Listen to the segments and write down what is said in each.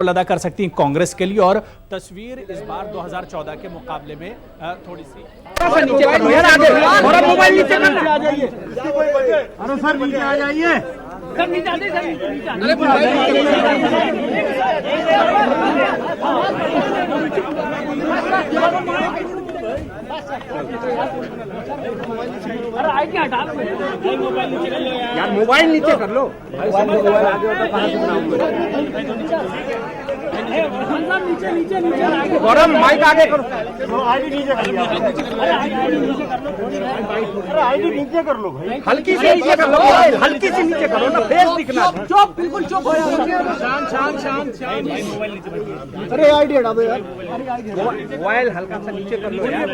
अदा कर सकती हैं कांग्रेस के लिए। और तस्वीर इस बार 2014 के मुकाबले में थोड़ी सी नीचे कर लो यार, आगे मोबाइल नीचे आ जाइए। अरे सर नीचे आ जाइए, सर नीचे आ जाइए, अरे यार मोबाइल नीचे कर लो। मोबाइल आगे होता कहाँ से गौरव माइक आगे करो। आईडी नीचे कर लो, आईडी नीचे कर लो भाई, हल्की से नीचे कर लो, हल्की से नीचे करो ना, फेस दिखना। चुप, बिल्कुल चुप हो जाओ, शांत। अरे आईडी हटा दो यार, मोबाइल हल्का सा नीचे कर लो यार।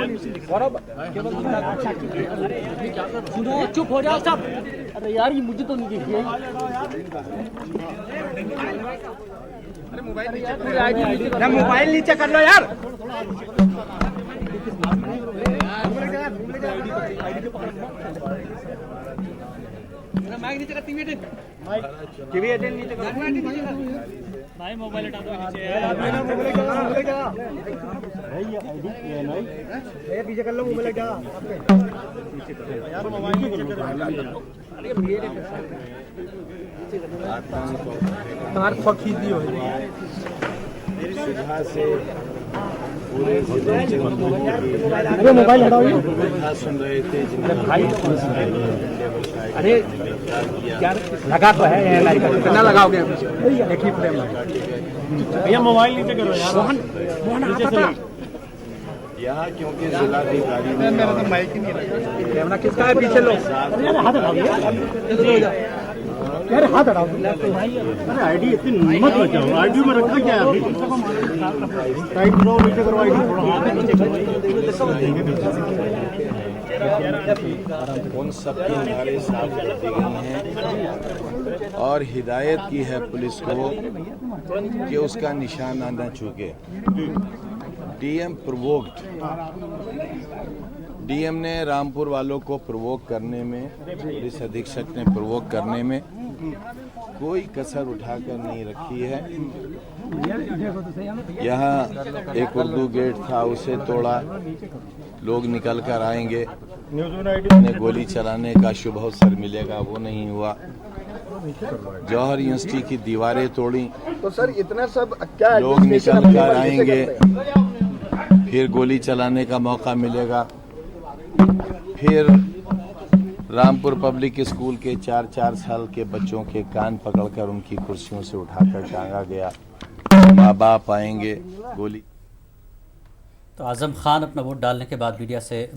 गौरव सुनो, चुप हो जाओ सब। अरे यार ये मुझे तो नहीं दिख रही। अरे मोबाइल नीचे कर लो यार। माइक नीचे कर, टीवी अटेंड नीचे कर भाई, मोबाइल हटा दो नीचे यार, पीछे कर लो मोबाइल क्या यार, मोबाइल नीचे करो। तार खींच दियो सुबह से पूरे अरे मोबाइल हटाओ, सुन रहे थे अरे यार लगा तो है लाइक कितना लगाओगे एक ही फ्रेम भैया, मोबाइल नीचे करो यार। मोहन यहाँ क्योंकि जिलाधिकारी ने मेरा तो माइक ही नहीं लगा। कैमरा किसका है, पीछे लो यार, हाथ हटाओ यार, हाथ हटाओ। अरे आईडी इतनी मत बचाओ, आईडी में रखा क्या है, टाइट करो, नीचे करो आईडी थोड़ा। उन सबके नारे साफ कर दी गई हैं और हिदायत की है पुलिस को कि उसका निशाना न चूके। डीएम प्रोवोक्ड, डीएम ने रामपुर वालों को प्रोवोक करने में, पुलिस अधीक्षक ने प्रोवोक करने में कोई कसर उठाकर नहीं रखी है। यहाँ एक उर्दू गेट था, उसे तोड़ा, लोग निकल कर आएंगे, उन्हें गोली चलाने का शुभ अवसर मिलेगा, वो नहीं हुआ। जौहर यूनिवर्सिटी की दीवारें तोड़ी, तो सर इतना सब क्या, लोग निकल कर आएंगे, फिर गोली चलाने का मौका मिलेगा। फिर रामपुर पब्लिक स्कूल के 4-4 साल के बच्चों के कान पकड़कर उनकी कुर्सियों से उठाकर टांगा गया। माँ बाप आएंगे, गोली। तो आजम खान अपना वोट डालने के बाद मीडिया से